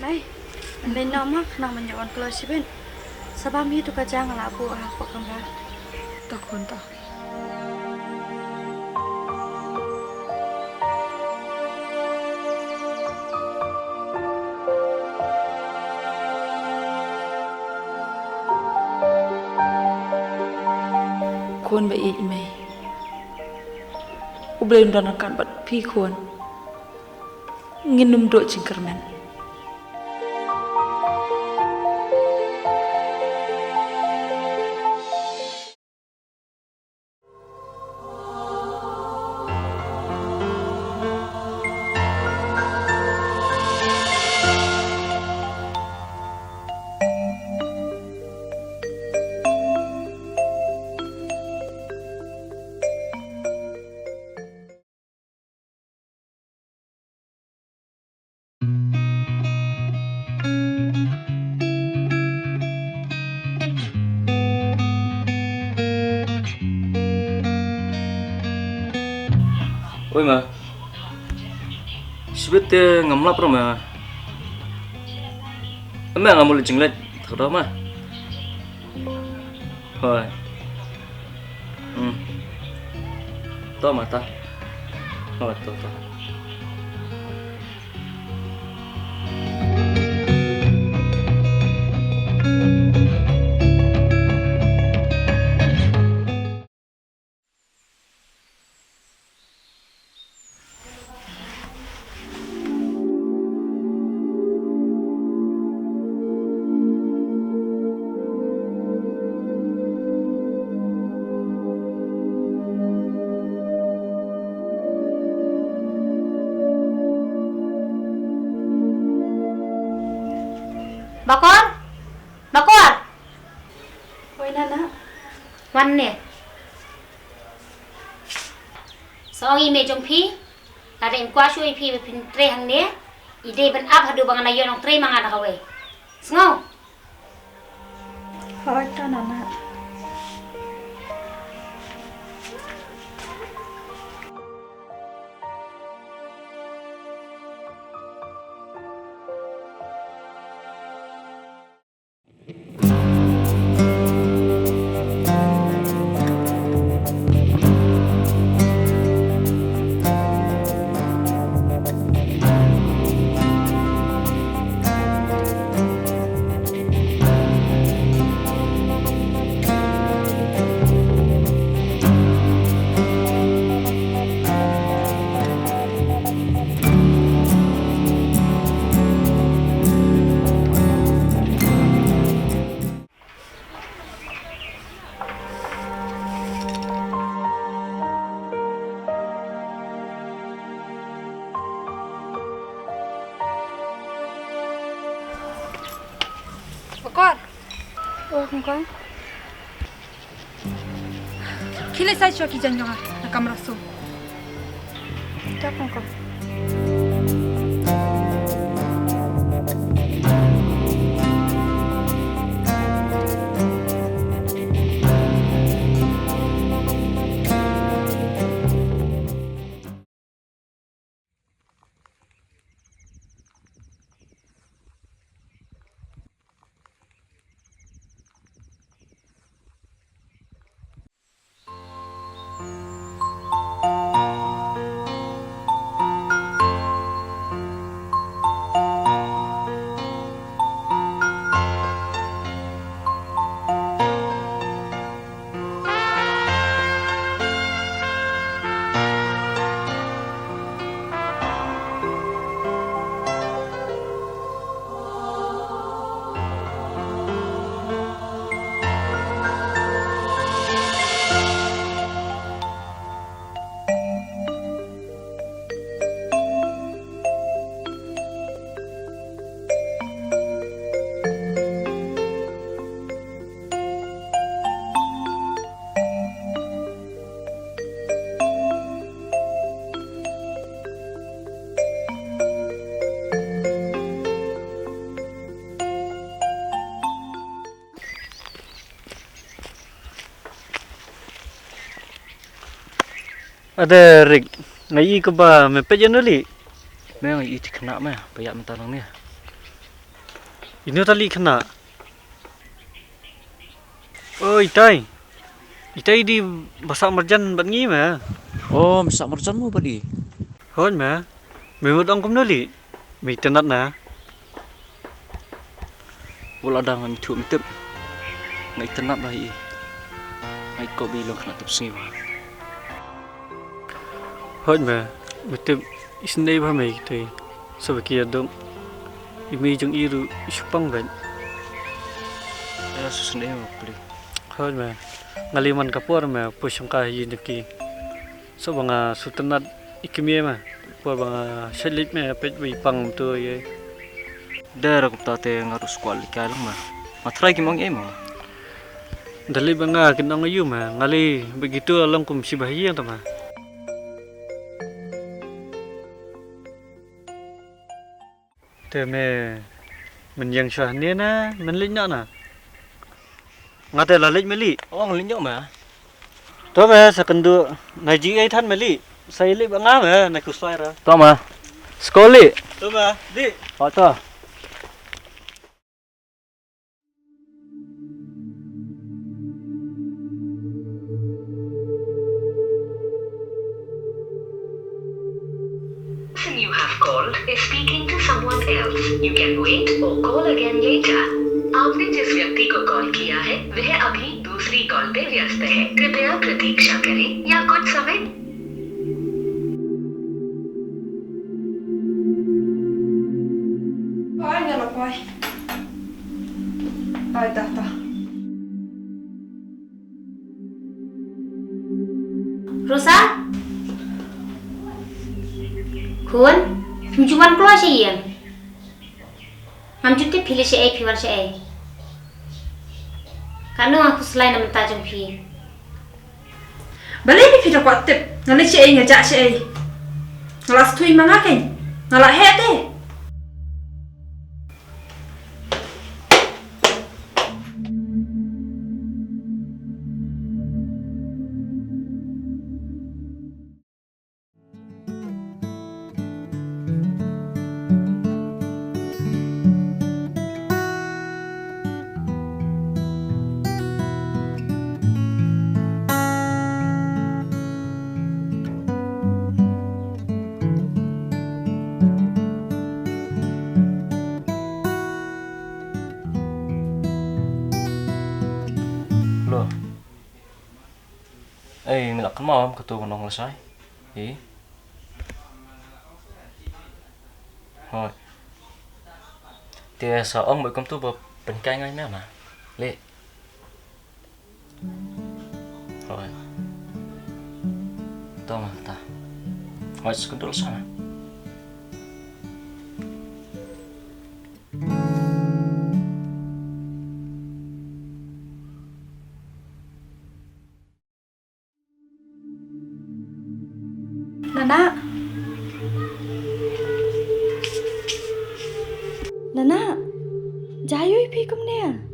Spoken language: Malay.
ไม่มันเป็นน้องมากนางมันอยากวันกลอยชีวิตสบายมีตุกจ้างละบัวปกคำราต่อคนต่อควรไปอีกไหมอุเบลนดอนกันบัดพี่ควรงินนุ่มโดดจิงกระแมนโอ้ยมาชีวิตเตะงำลับหรือมาแม่งงำมุลจิงเล็ดถักดอกมาเฮ้ยต่อมาตาเฮ้ยต่อBakor, bakor. โอ้ยนั่นนะ วันเนี่ยสองอีเมจงพี่ลาเรนกว่าช่วยพี่ไปพินเตรหังเนี้ยอีเดบันอัพหาดูบางนายน้องเตรมังอันเขาเว้ยสงเอาโอ้ยตอนนั้นนะ Bakor,โอ้คุณก้อย kile sai chua ki janjonga na kamera so. เจ้าคุณก้อย ada rig na i ko ba me pe janali me ang i tikna me pa ya mata nang ne Ini tali kena. Oh, itai. Itai di basak marjan bat ngi ma. Oh, masak marjan mo ba di? Hon ma. Memut ang kumnali. May tenat na. Wala dangan tu mitip. Ngai tenat lah i. Ngai ko bilong kena tup singiwa. Hon ma. Mitip isnay ba may itai. Sabaki adong. Imi jeng iru isupang ban. Ya susune mo puli. Hon ma. Ngaliman kapur ma pusyong kahi niki. So banga sutenat ikimie ma. Pur banga selit ma pet pang tu ye. Dara ko tate ngarus kwal kalang ma. Matry ki mang emo. Dali banga kinang ayu ma. Ngali begitu alam kum si bahiyang ta ma. Teme menyang syah ni na menlinya na. Ngate lalit meli. Oh, ngalinyok ma. To me sakendu naji ai than meli. Sai li banga me na kusai ra. To ma. Skoli. To ma di. Oh to. person you have called is speaking to someone else. You can wait or call again later. आपने जिस व्यक्ति को कॉल किया है वह अभी दूसरी कॉल पे व्यस्त है। कृपया प्रतीक्षा करें या कुछ समय Ôi, nghe là coi. Ôi, ta. Rosa? Kun? Cuman keluar sih ya? Ngam cuti pilih si A, piwar si A. Karena aku selain nama tajam pi. Balik ni kita kuat tip. Ngalai si A ngajak si A. Ngalai setui mangakin. Ngalai head deh. Loh. Milak kan mau ketua nong lesai. Thôi. Thì sao ông mới công tu bập bên cạnh ngay mẹ mà. Lệ. Rồi. Tao mà ta. Hỏi sự control sana. Nana. Nana. Jayo ipi kum nè.